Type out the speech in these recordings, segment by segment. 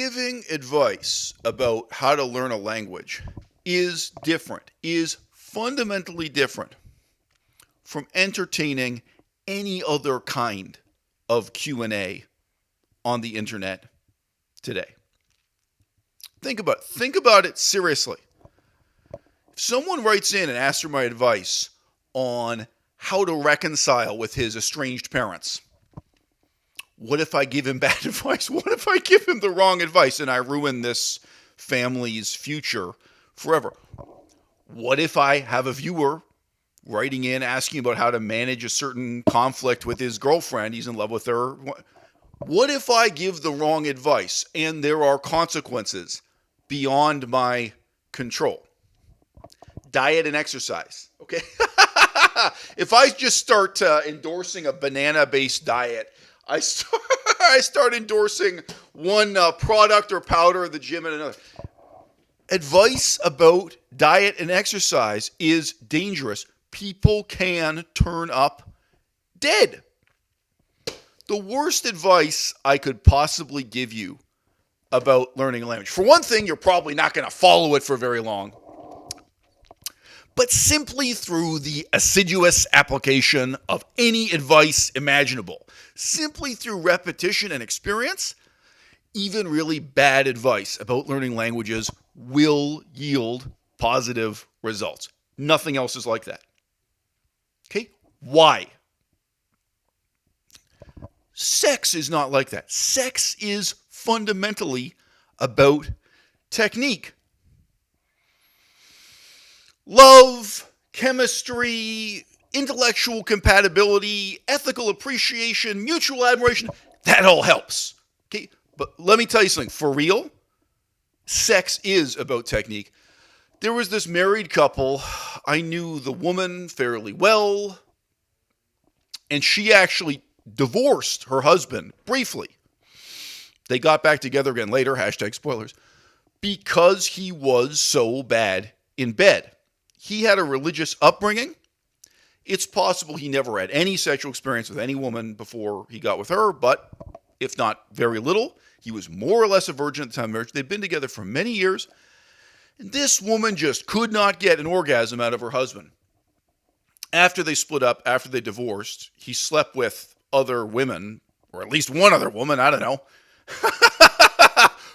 Giving advice about how to learn a language is different, is fundamentally different from entertaining any other kind of Q&A on the internet today. Think about it. Think about it seriously. If someone writes in and asks for my advice on how to reconcile with his estranged parents, what if I give him bad advice? What if I give him the wrong advice and I ruin this family's future forever? What if I have a viewer writing in asking about how to manage a certain conflict with his girlfriend? He's in love with her. What if I give the wrong advice and there are consequences beyond my control? Diet and exercise, okay? If I just start endorsing a banana-based diet, I start endorsing one product or powder at the gym and another. Advice about diet and exercise is dangerous. People can turn up dead. The worst advice I could possibly give you about learning a language. For one thing, you're probably not going to follow it for very long. But simply through the assiduous application of any advice imaginable, simply through repetition and experience, even really bad advice about learning languages will yield positive results. Nothing else is like that. Okay? Why? Sex is not like that. Sex is fundamentally about technique. Love, chemistry, intellectual compatibility, ethical appreciation, mutual admiration, that all helps. Okay? But let me tell you something. For real, sex is about technique. There was this married couple. I knew the woman fairly well, and she actually divorced her husband briefly. They got back together again later, hashtag spoilers, because he was so bad in bed. He had a religious upbringing. It's possible he never had any sexual experience with any woman before he got with her, but if not very little, he was more or less a virgin at the time of marriage. They'd been together for many years, and this woman just could not get an orgasm out of her husband. After they split up, after they divorced, he slept with other women, or at least one other woman, I don't know,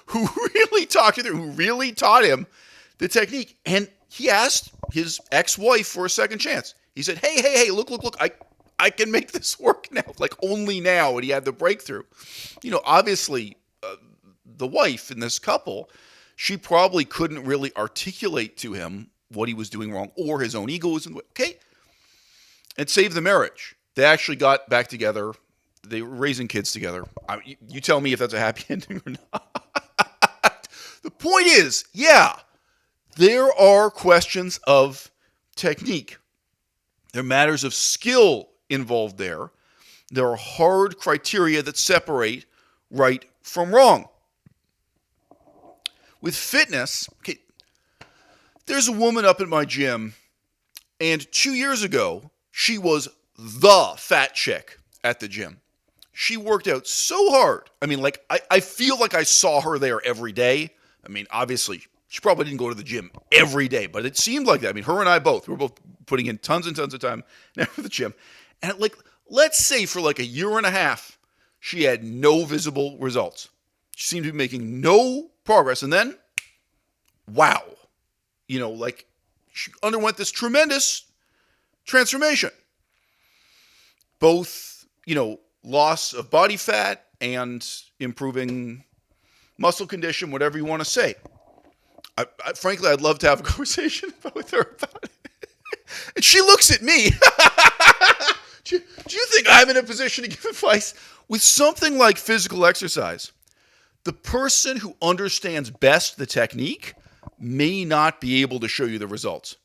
who really talked to her, who really taught him the technique. And he asked his ex-wife for a second chance. He said, hey, look, I can make this work now, like only now. And he had the breakthrough. You know, obviously, the wife in this couple, she probably couldn't really articulate to him what he was doing wrong, or his own ego was in the way. Okay? It saved the marriage. They actually got back together. They were raising kids together. You tell me if that's a happy ending or not. The point is, yeah, there are questions of technique. There are matters of skill involved there. There are hard criteria that separate right from wrong. With fitness, okay, there's a woman up at my gym, and 2 years ago, she was the fat chick at the gym. She worked out so hard. I mean, like, I feel like I saw her there every day. I mean, obviously, she probably didn't go to the gym every day, but it seemed like that. I mean, her and I both, we were both putting in tons and tons of time at the gym. And like, let's say for like a year and a half, she had no visible results. She seemed to be making no progress. And then, wow, you know, like she underwent this tremendous transformation. Both, you know, loss of body fat and improving muscle condition, whatever you want to say. Frankly, I'd love to have a conversation with her about it. And she looks at me. Do you think I'm in a position to give advice? With something like physical exercise, the person who understands best the technique may not be able to show you the results.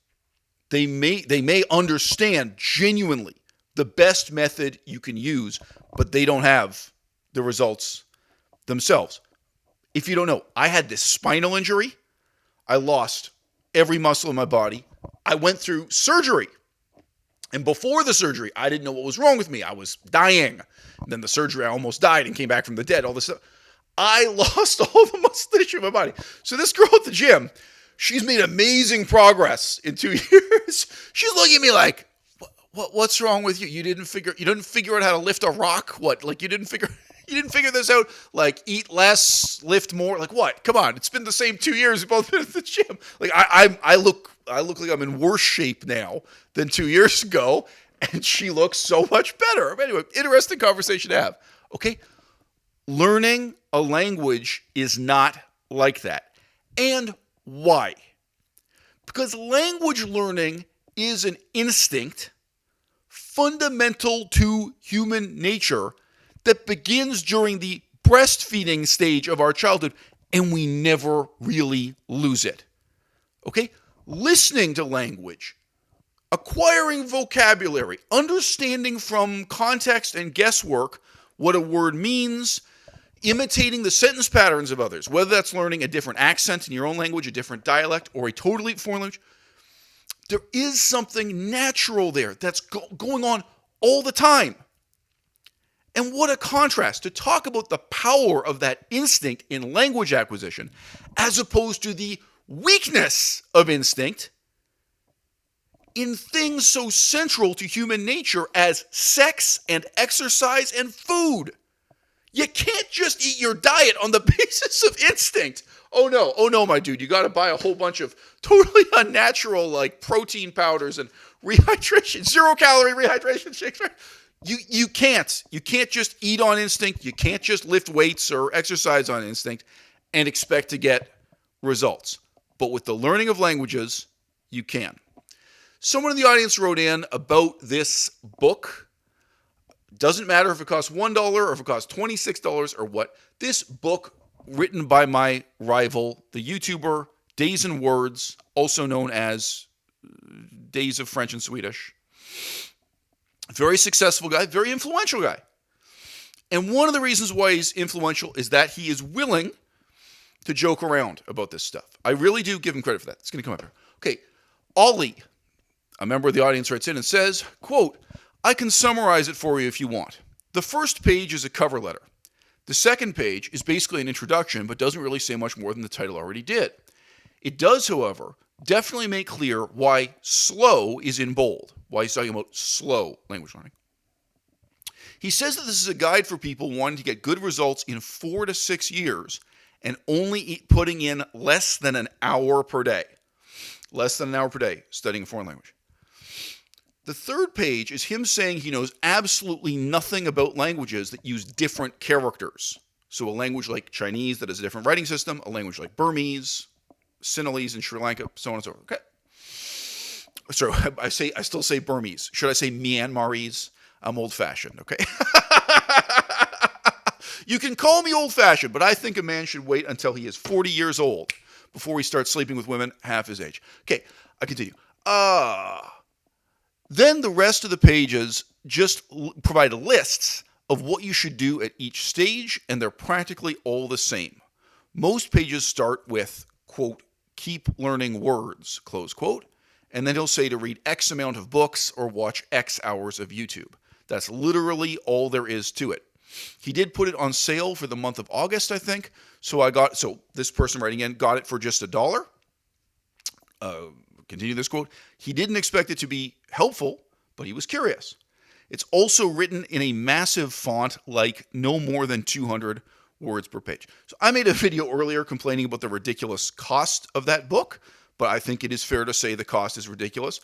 They may understand genuinely the best method you can use, but they don't have the results themselves. If you don't know, I had this spinal injury. I lost every muscle in my body. I went through surgery. And before the surgery, I didn't know what was wrong with me. I was dying. And then the surgery, I almost died and came back from the dead. All this stuff. I lost all the muscle tissue in my body. So this girl at the gym, she's made amazing progress in 2 years. She's looking at me like, what's wrong with you? You didn't figure out how to lift a rock? What? Like you didn't figure this out? Like eat less, lift more? Like what? Come on. It's been the same 2 years. We've both been at the gym. Like I look like I'm in worse shape now than 2 years ago, and she looks so much better. Anyway, interesting conversation to have. Okay. Learning a language is not like that. And why? Because language learning is an instinct fundamental to human nature that begins during the breastfeeding stage of our childhood, and we never really lose it. Okay? Listening to language, acquiring vocabulary, understanding from context and guesswork what a word means, imitating the sentence patterns of others, whether that's learning a different accent in your own language, a different dialect, or a totally foreign language. There is something natural there that's going on all the time. And what a contrast to talk about the power of that instinct in language acquisition as opposed to the weakness of instinct in things so central to human nature as sex and exercise and food. You can't just eat your diet on the basis of instinct. Oh no, my dude. You got to buy a whole bunch of totally unnatural like protein powders and rehydration, 0-calorie rehydration shakes. You can't. You can't just eat on instinct. You can't just lift weights or exercise on instinct and expect to get results. But with the learning of languages, you can. Someone in the audience wrote in about this book. Doesn't matter if it costs $1 or if it costs $26 or what. This book, written by my rival, the YouTuber Days and Words, also known as Days of French and Swedish. Very successful guy, very influential guy. And one of the reasons why he's influential is that he is willing to joke around about this stuff. I really do give him credit for that. It's going to come up here. Okay, Ollie, a member of the audience, writes in and says, quote, I can summarize it for you if you want. The first page is a cover letter. The second page is basically an introduction, but doesn't really say much more than the title already did. It does, however, definitely make clear why slow is in bold, why he's talking about slow language learning. He says that this is a guide for people wanting to get good results in 4 to 6 years and only putting in less than an hour per day. Less than an hour per day studying a foreign language. The third page is him saying he knows absolutely nothing about languages that use different characters. So a language like Chinese that has a different writing system, a language like Burmese, Sinhalese in Sri Lanka, so on and so forth. Okay. So I still say Burmese. Should I say Myanmarese? I'm old-fashioned, okay? You can call me old-fashioned, but I think a man should wait until he is 40 years old before he starts sleeping with women half his age. Okay, I continue. Then the rest of the pages just provide lists of what you should do at each stage, and they're practically all the same. Most pages start with, quote, keep learning words, close quote, and then he'll say to read X amount of books or watch X hours of YouTube. That's literally all there is to it. He did put it on sale for the month of August, I think. So this person writing in got it for just $1. Continue this quote. He didn't expect it to be helpful, but he was curious. It's also written in a massive font, like no more than 200 words per page. So I made a video earlier complaining about the ridiculous cost of that book, but I think it is fair to say the cost is ridiculous,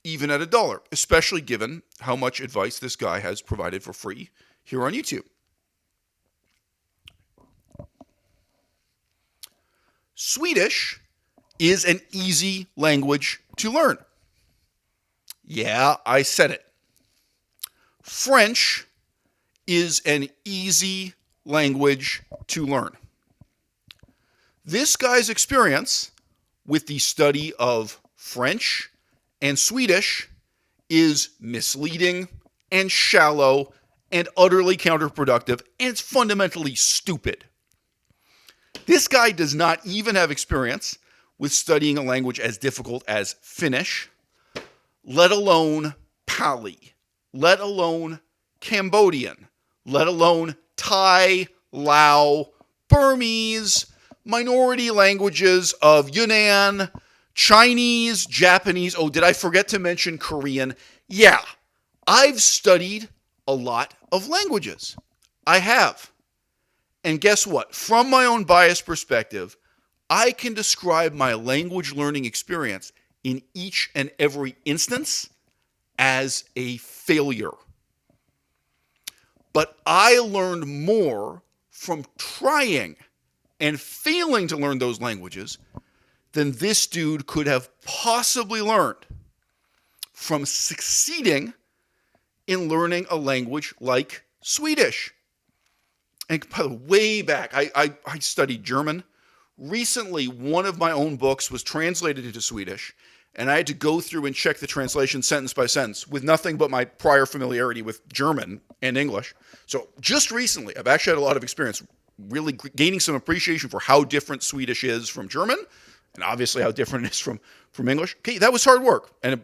even at $1, especially given how much advice this guy has provided for free here on YouTube. Swedish is an easy language to learn. Yeah, I said it. French is an easy language to learn. This guy's experience with the study of French and Swedish is misleading and shallow and utterly counterproductive, and it's fundamentally stupid. This guy does not even have experience with studying a language as difficult as Finnish, let alone Pali, let alone Cambodian, let alone Thai, Lao, Burmese, minority languages of Yunnan, Chinese, Japanese. Oh, did I forget to mention Korean? Yeah, I've studied a lot of languages. I have. And guess what? From my own biased perspective, I can describe my language learning experience in each and every instance as a failure. But I learned more from trying and failing to learn those languages than this dude could have possibly learned from succeeding in learning a language like Swedish. And by the way back, I studied German. Recently, one of my own books was translated into Swedish, and I had to go through and check the translation sentence by sentence with nothing but my prior familiarity with German and English. So just recently, I've actually had a lot of experience really gaining some appreciation for how different Swedish is from German, and obviously how different it is from English. Okay, that was hard work and a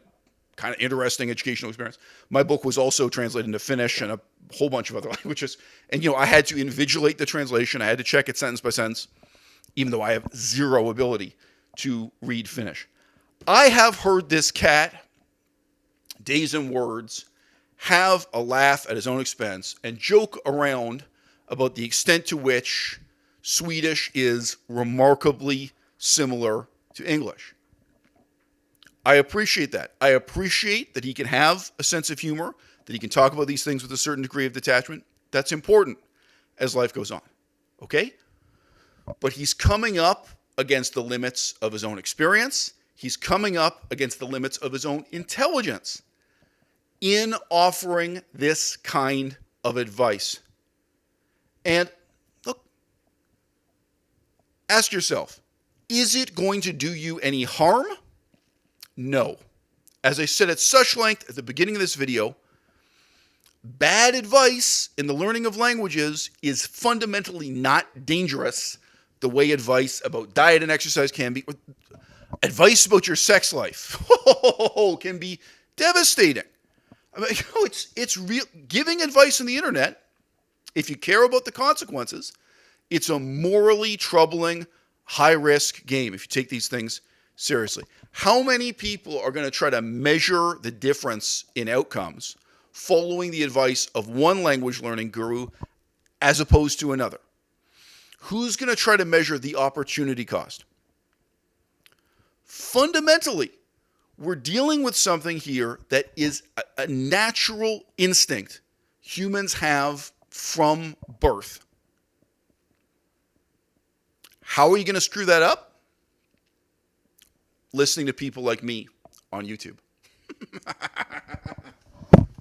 kind of interesting educational experience. My book was also translated into Finnish and a whole bunch of other languages. And, I had to invigilate the translation. I had to check it sentence by sentence, even though I have zero ability to read Finnish. I have heard this cat, Days and Words, have a laugh at his own expense and joke around about the extent to which Swedish is remarkably similar to English. I appreciate that. I appreciate that he can have a sense of humor, that he can talk about these things with a certain degree of detachment. That's important as life goes on. Okay? But he's coming up against the limits of his own experience. He's coming up against the limits of his own intelligence in offering this kind of advice. And look, ask yourself, is it going to do you any harm? No. As I said at such length at the beginning of this video, bad advice in the learning of languages is fundamentally not dangerous the way advice about diet and exercise can be. Advice about your sex life can be devastating. I mean, it's real. Giving advice on the internet, if you care about the consequences, it's a morally troubling, high-risk game if you take these things seriously. How many people are going to try to measure the difference in outcomes following the advice of one language learning guru as opposed to another? Who's going to try to measure the opportunity cost? Fundamentally, we're dealing with something here that is a natural instinct humans have from birth. How are you going to screw that up? Listening to people like me on YouTube.